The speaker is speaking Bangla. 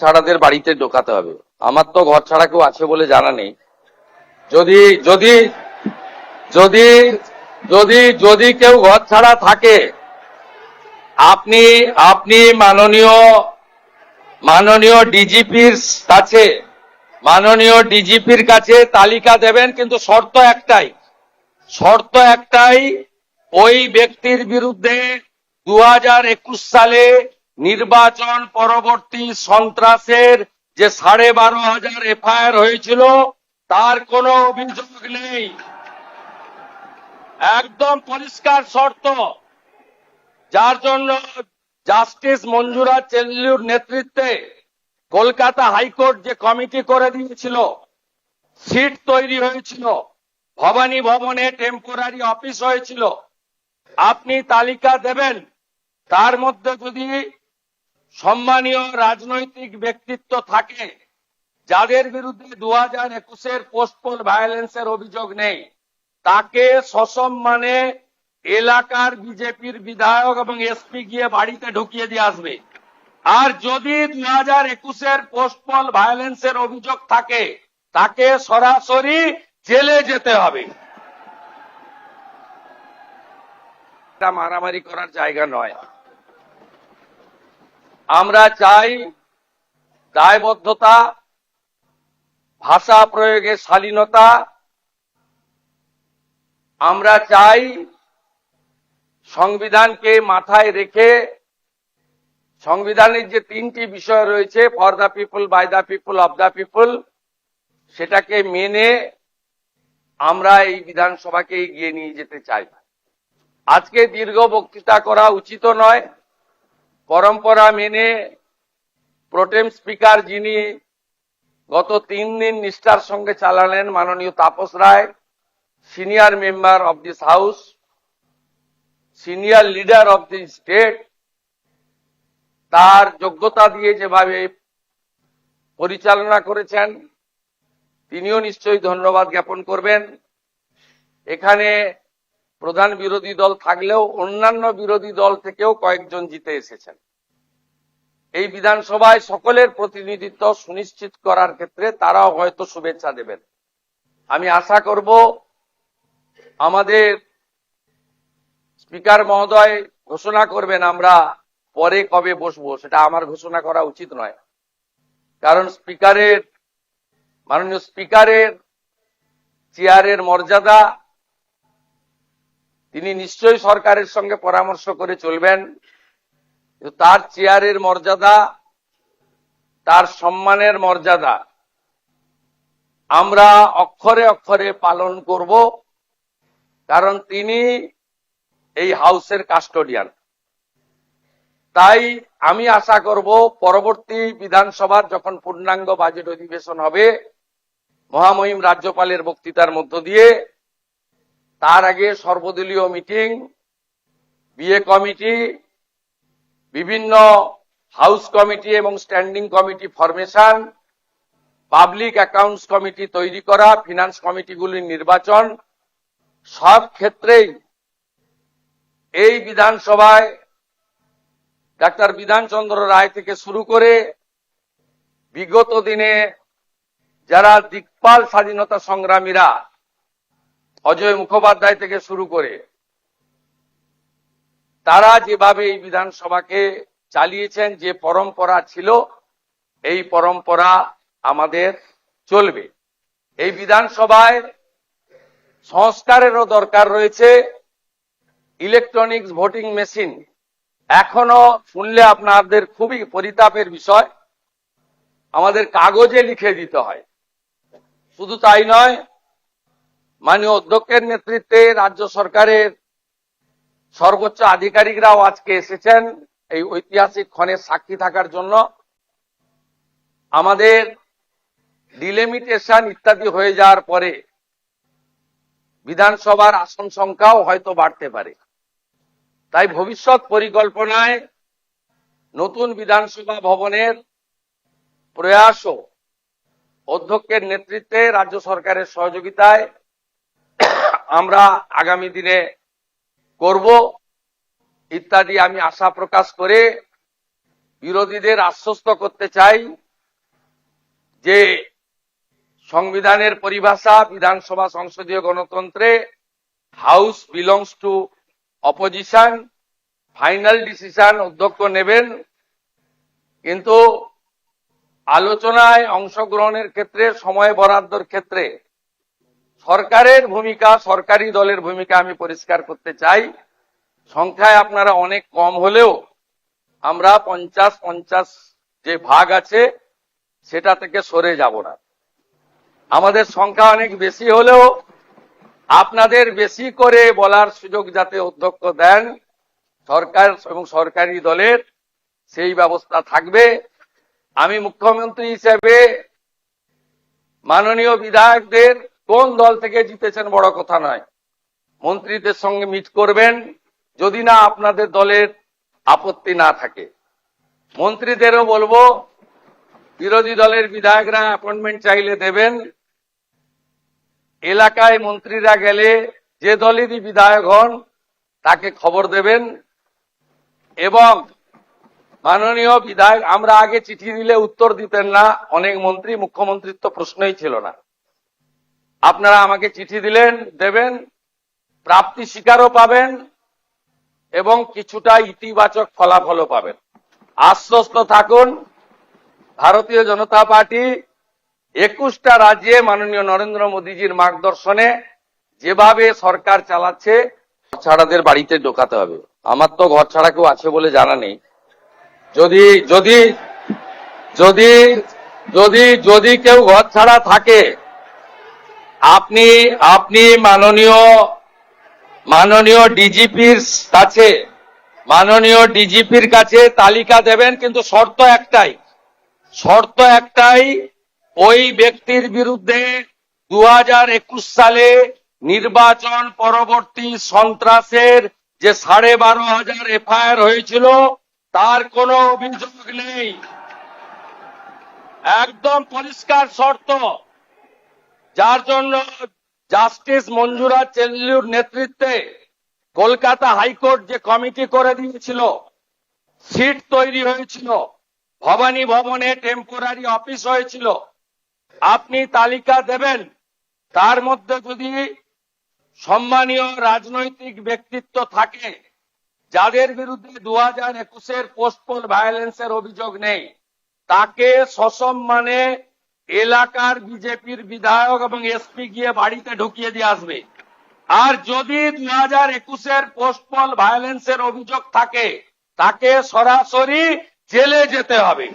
ছাড়াদের বাড়িতে ঢোকাতে হবে। আমার তো ঘর ছাড়া কেউ আছে বলে জানা নেই। যদি যদি যদি যদি যদি কেউ ঘর ছাড়া থাকে, আপনি আপনি মাননীয় ডিজিপির কাছে তালিকা দেবেন, কিন্তু শর্ত একটাই, ওই ব্যক্তির বিরুদ্ধে 2021 সালে নির্বাচন পরবর্তী সন্ত্রাসের যে 12,500 এফআইআর হয়েছিল তার কোনো অভিযোগ নেই। একদম পরিষ্কার শর্ত, যার জন্য জাস্টিস মঞ্জুরা চেল্লুর নেতৃত্বে কলকাতা হাইকোর্ট যে কমিটি করে দিয়েছিল, সিট তৈরি হয়েছিল, ভবানী ভবনে টেম্পোরারি অফিস হয়েছিল, আপনি তালিকা দেবেন। তার মধ্যে যদি সম্মানীয় রাজনৈতিক ব্যক্তিত্ব থাকে যাদের বিরুদ্ধে 2021-এর পোস্টপোল ভায়োলেন্সের অভিযোগ নেই, তাকে সসম্মানে এলাকার বিজেপির বিধায়ক এবং এসপি গিয়ে বাড়িতে ঢুকিয়ে দিয়ে আসবে। আর যদি 2021-এর পোস্টপোল ভায়োলেন্সের অভিযোগ থাকে, তাকে সরাসরি জেলে যেতে হবে। এটা মারামারি করার জায়গা নয়। আমরা চাই দায়বদ্ধতা, ভাষা প্রয়োগের শালীনতা। আমরা চাই সংবিধানকে মাথায় রেখে সংবিধানের যে 3টি বিষয় রয়েছে, for the people, by the people, of the people, সেটাকে মেনে আমরা এই বিধানসভাকে এগিয়ে নিয়ে যেতে চাই। আজকে দীর্ঘ বক্তৃতা করা উচিত নয়। পরম্পরা মেনে প্রোটেম স্পিকার, যিনি গত 3 দিন নিষ্ঠার সঙ্গে চালালেন, মাননীয় Tapas Roy, senior member of this house, senior leader of the state, তার যোগ্যতা দিয়ে যেভাবে পরিচালনা করেছেন, তিনিও নিশ্চয়ই ধন্যবাদ জ্ঞাপন করবেন। এখানে প্রধান বিরোধী দল থাকলেও অন্যান্য বিরোধী দল থেকেও কয়েকজন জিতে এসেছেন। এই বিধানসভায় সকলের প্রতিনিধিত্ব সুনিশ্চিত করার ক্ষেত্রে তারাও হয়তো শুভেচ্ছা দেবেন। আমি আশা করব আমাদের স্পিকার মহোদয় ঘোষণা করবেন আমরা পরে কবে বসবো, সেটা আমার ঘোষণা করা উচিত নয়। কারণ মাননীয় স্পিকারের চেয়ারের মর্যাদা, তিনি নিশ্চয়ই সরকারের সঙ্গে পরামর্শ করে চলবেন, তার চেয়ারের মর্যাদা, তার সম্মানের মর্যাদা আমরা অক্ষরে অক্ষরে পালন করব, কারণ তিনি এই হাউসের কাস্টোডিয়ান। তাই আমি আশা করব পরবর্তী বিধানসভার যখন পূর্ণাঙ্গ বাজেট অধিবেশন হবে, মহামহিম রাজ্যপালের বক্তৃতার মধ্য দিয়ে, তার আগে সর্বদলীয় মিটিং, বিএ কমিটি, বিভিন্ন হাউস কমিটি এবং standing committee formation, public accounts committee তৈরি করা, ফিনান্স কমিটিগুলির নির্বাচন, সব ক্ষেত্রেই এই বিধানসভায় ডাক্তার বিধানচন্দ্র রায় থেকে শুরু করে বিগত দিনে যারা দিকপাল স্বাধীনতা সংগ্রামীরা, অজয় মুখোপাধ্যায় থেকে শুরু করে, তারা যেভাবে এই বিধানসভাকে চালিয়েছেন, যে পরম্পরা ছিল, এই পরম্পরা আমাদের চলবে। এই বিধানসভায় সংস্কারেরও দরকার রয়েছে। ইলেকট্রনিক্স ভোটিং মেশিন এখনো শুনলে আপনাদের খুবই পরিতাপের বিষয়, আমাদের কাগজে লিখে দিতে হয়। শুধু তাই নয়, মাননীয় অধ্যক্ষের নেতৃত্বে রাজ্য সরকারের সর্বোচ্চ আধিকারিকরাও আজকে এসেছেন এই ঐতিহাসিক ক্ষণের সাক্ষী থাকার জন্য। আমাদের ডিলিমিটেশন ইত্যাদি হয়ে যাওয়ার পরে বিধানসভার আসন সংখ্যাও হয়তো বাড়তে পারে। তাই ভবিষ্যৎ পরিকল্পনায় নতুন বিধানসভা ভবনের প্রয়াসও অধ্যক্ষের নেতৃত্বে, রাজ্য সরকারের সহযোগিতায় আমরা আগামী দিনে করব ইত্যাদি আমি আশা প্রকাশ করে বিরোধীদের আশ্বস্ত করতে চাই, যে সংবিধানের পরিভাষা বিধানসভা সংসদীয় গণতন্ত্রে house belongs to opposition, final decision অধ্যক্ষ নেবেন, কিন্তু আলোচনায় অংশগ্রহণের ক্ষেত্রে সময় বরাদ্দর ক্ষেত্রে সরকারের ভূমিকা, সরকারি দলের ভূমিকা আমি পরিষ্কার করতে চাই। সংখ্যায় আপনারা অনেক কম হলেও আমরা 50-50 যে ভাগ আছে সেটা থেকে সরে যাব না। আমাদের সংখ্যা অনেক বেশি হলেও আপনাদের বেশি করে বলার সুযোগ যাতে অধ্যক্ষ দেন সরকার এবং সরকারি দলের, সেই ব্যবস্থা থাকবে। আমি মুখ্যমন্ত্রী হিসেবে মাননীয় বিধায়কদের কোন দল থেকে জিতেছেন বড় কথা নয়, মন্ত্রীদের সঙ্গে মিট করবেন, যদি না আপনাদের দলের আপত্তি না থাকে। মন্ত্রীদেরও বলবো বিরোধী দলের বিধায়করা অ্যাপয়েন্টমেন্ট চাইলে দেবেন, এলাকায় মন্ত্রীরা গেলে যে দলেরই বিধায়ক হন তাকে খবর দেবেন। এবং মাননীয় বিধায়ক, আমরা আগে চিঠি দিলে উত্তর দিতেন না অনেক মন্ত্রী, মুখ্যমন্ত্রীর তো প্রশ্নই ছিল না। আপনারা আমাকে চিঠি দিলেন, দেবেন, প্রাপ্তি স্বীকারও পাবেন এবং কিছুটা ইতিবাচক ফলাফলও পাবেন। আশ্বস্ত থাকুন, ভারতীয় জনতা পার্টি 21টা রাজ্যে মাননীয় নরেন্দ্র মোদীজির মার্গদর্শনে যেভাবে সরকার চালাচ্ছে, ছাড়াদের বাড়িতে ঢোকাতে হবে। আমার তো ঘর ছাড়া কেউ আছে বলে জানা নেই। যদি যদি যদি যদি যদি কেউ ঘর ছাড়া থাকে, আপনি আপনি মাননীয় ডিজিপির কাছে তালিকা দেবেন, কিন্তু শর্ত একটাই, ওই ব্যক্তির বিরুদ্ধে 2021 সালে নির্বাচন পরবর্তী সন্ত্রাসের যে 12,500 এফআইআর হয়েছিল তার কোনো অভিযোগ নেই। একদম পরিষ্কার শর্ত, যার জন্য জাস্টিস মঞ্জুরা চেল্লুর নেতৃত্বে কলকাতা হাইকোর্ট যে কমিটি করে দিয়েছিল, সিট তৈরি হয়েছিল, ভবানী ভবনে টেম্পোরারি অফিস হয়েছিল, আপনি তালিকা দেবেন। তার মধ্যে যদি সম্মানীয় রাজনৈতিক ব্যক্তিত্ব থাকে যাদের বিরুদ্ধে 2021-এর পোস্টপোল ভায়োলেন্সের অভিযোগ নেই, তাকে সসম্মানে এলাকার বিজেপির বিধায়ক এবং এসপি গিয়ে বাড়িতে ঢুকিয়ে দিয়ে আসবে। আর যদি 2021-এর পোস্টপোল ভায়োলেন্সের অভিযোগ থাকে, তাকে সরাসরি জেলে যেতে হবে।